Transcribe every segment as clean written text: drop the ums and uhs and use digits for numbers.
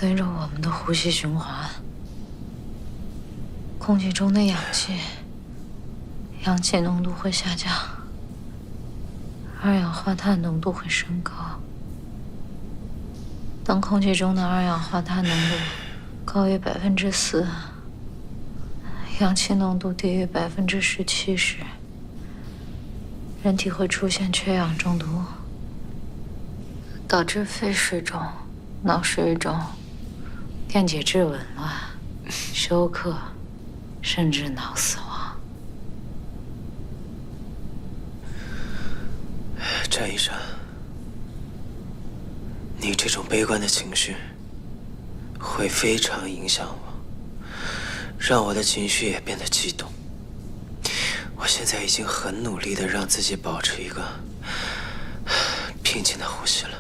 随着我们的呼吸循环，空气中的氧气浓度会下降，二氧化碳浓度会升高。当空气中的二氧化碳浓度高于4%，氧气浓度低于17%时，人体会出现缺氧中毒，导致肺水肿、脑水肿、电解质紊乱、休克，甚至脑死亡。詹医生，你这种悲观的情绪会非常影响我，让我的情绪也变得激动。我现在已经很努力地让自己保持一个平静的呼吸了。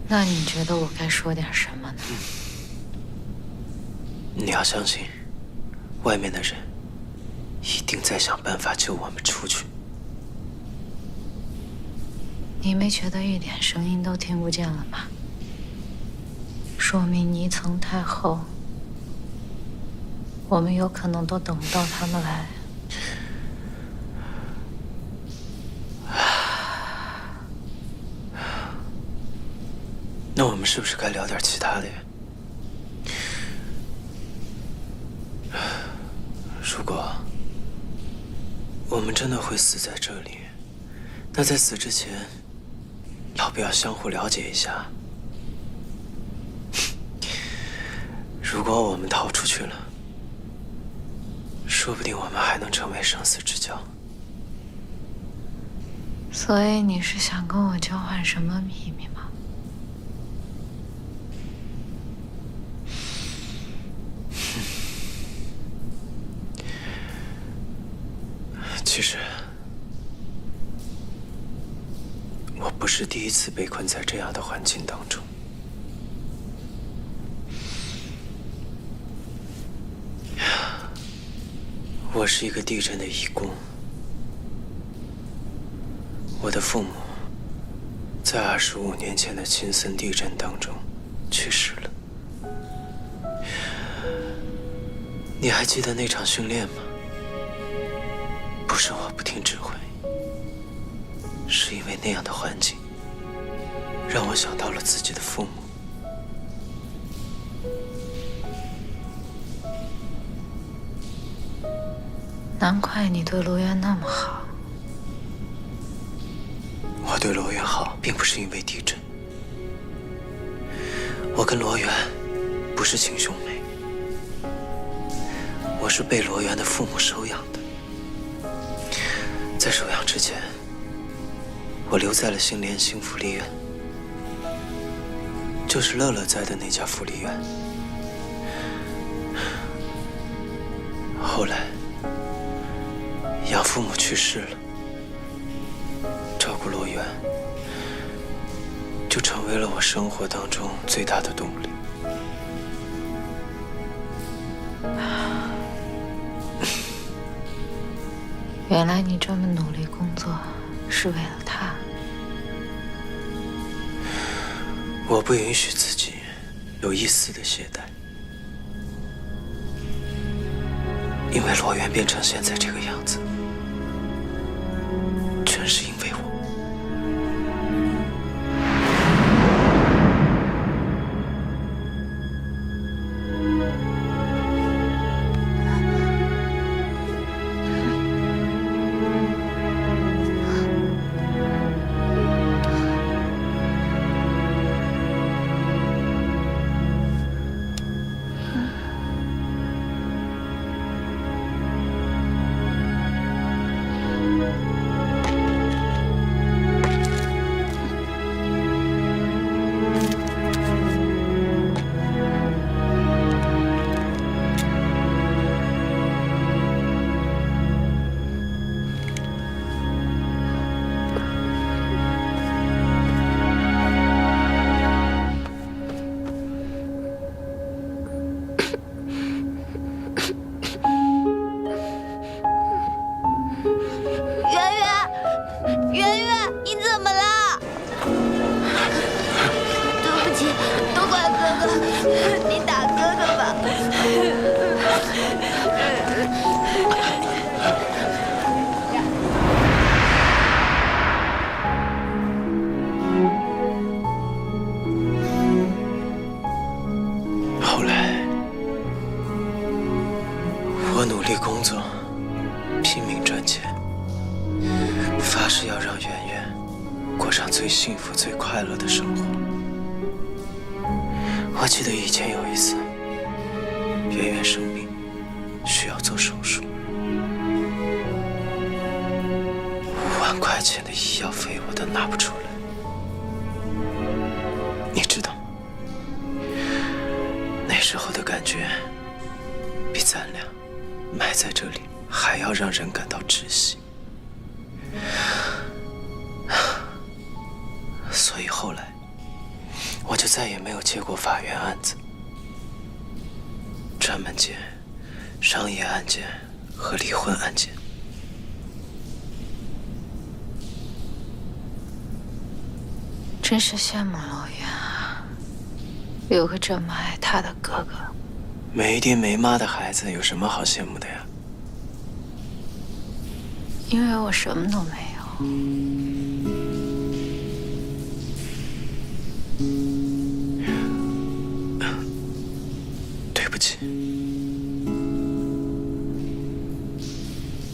那你觉得我该说点什么呢？你要相信，外面的人一定在想办法救我们出去。你没觉得一点声音都听不见了吗？说明泥层太厚，我们有可能都等不到他们来。那我们是不是该聊点其他的呀？如果我们真的会死在这里，那在死之前，要不要相互了解一下？如果我们逃出去了，说不定我们还能成为生死之交。所以你是想跟我交换什么秘密吗？其实，我不是第一次被困在这样的环境当中。我是一个地震的义工，我的父母在25年前的青森地震当中去世了。你还记得那场训练吗？不是我不听指挥，是因为那样的环境让我想到了自己的父母。难怪你对罗源那么好。我对罗源好，并不是因为地震。我跟罗源不是亲兄妹，我是被罗源的父母收养的。在收养之前，我留在了新联新福利院，就是乐乐在的那家福利院。后来，养父母去世了，照顾罗源就成为了我生活当中最大的动力。原来你这么努力工作，是为了他。我不允许自己有一丝的懈怠，因为罗源变成现在这个样子，全是因为我。你打哥哥吧。后来，我努力工作，拼命赚钱，发誓要让圆圆过上最幸福、最快乐的生活。我记得以前有一次，圆圆生病，需要做手术，5万块钱的医药费我都拿不出来。你知道吗？那时候的感觉，比咱俩埋在这里还要让人感到窒息。所以后来，我就再也没有接过法院案子，专门接商业案件和离婚案件。真是羡慕罗源啊，有个这么爱他的哥哥。没爹没妈的孩子有什么好羡慕的呀？因为我什么都没有。对不起。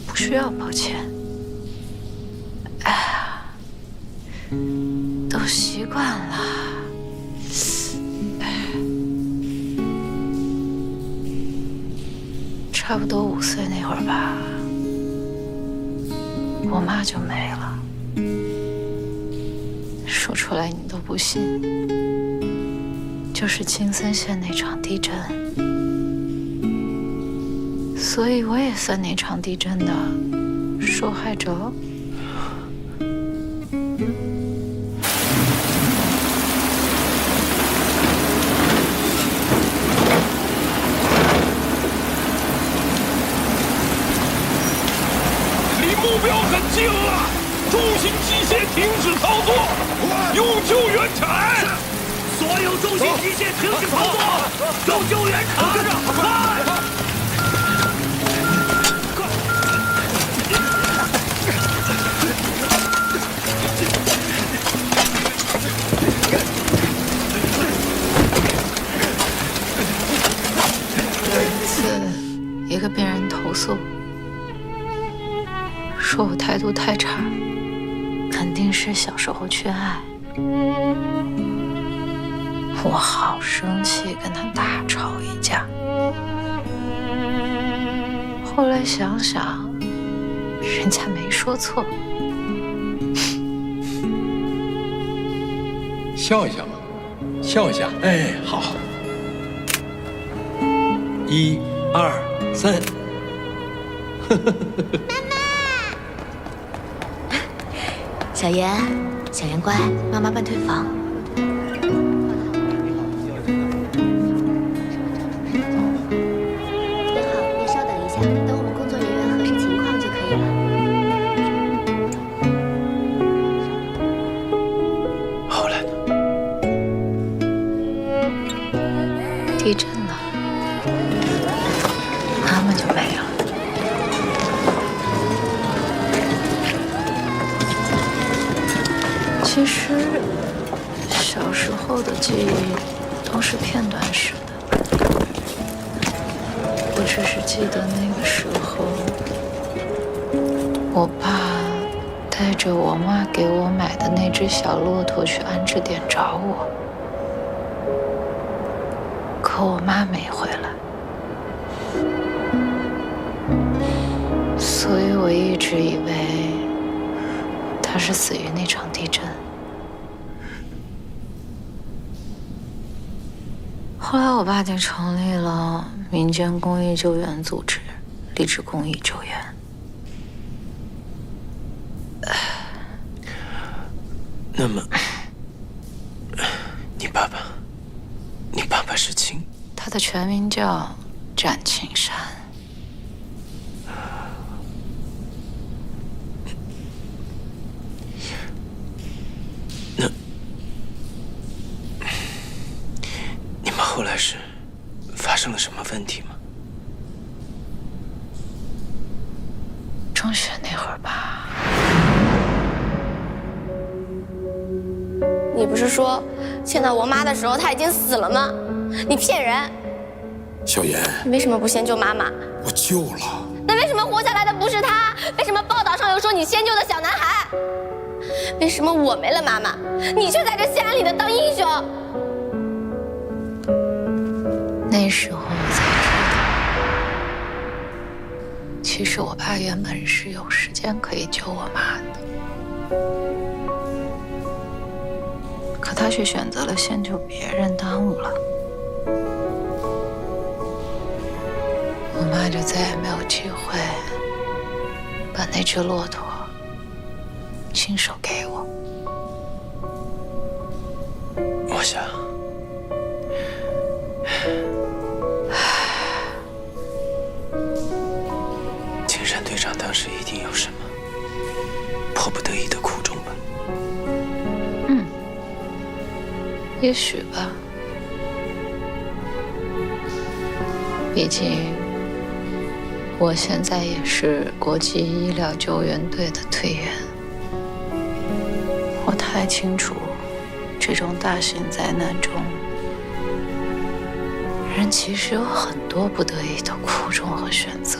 不需要抱歉。哎呀，都习惯了。差不多5岁那会儿吧，我妈就没了。说出来你都不信，就是青森县那场地震，所以我也算那场地震的受害者。目标很近了，重型机械停止操作，用救援铲。所有重型机械停止操作，用救援铲。快！有一次，一个病人投诉。说我态度太差，肯定是小时候缺爱。我好生气，跟他大吵一架。后来想想，人家没说错。笑一笑嘛，笑一下。哎，好。1、2、3。小圆，小圆乖，妈妈办退房。您好，您稍等一下，等我们工作人员核实情况就可以了。后来呢？地震了，妈妈就没了。其实，小时候的记忆都是片段式的。我只是记得那个时候，我爸带着我妈给我买的那只小骆驼去安置点找我，可我妈没回来，所以我一直以为她是死于那场地震。后来我爸就成立了民间公益救援组织，励志公益救援。那么，你爸爸是秦？他的全名叫展青山。那，你们后后来是发生了什么问题吗？中学那会儿吧。你不是说见到我妈的时候她已经死了吗？你骗人！小妍，你为什么不先救妈妈？我救了。那为什么活下来的不是她？为什么报道上又说你先救的小男孩？为什么我没了妈妈，你却在这县里的当英雄？那时候我才知道，其实我爸原本是有时间可以救我妈的，可他却选择了先救别人，耽误了。我妈就再也没有机会把那只骆驼亲手给我。我想，青山队长当时一定有什么迫不得已的苦衷吧？也许吧，毕竟我现在也是国际医疗救援队的队员，我太清楚这种大型灾难中，人其实有很多不得已的苦衷和选择。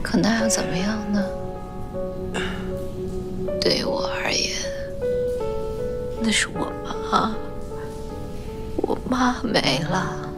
可那又怎么样呢？对于我而言，那是我妈没了。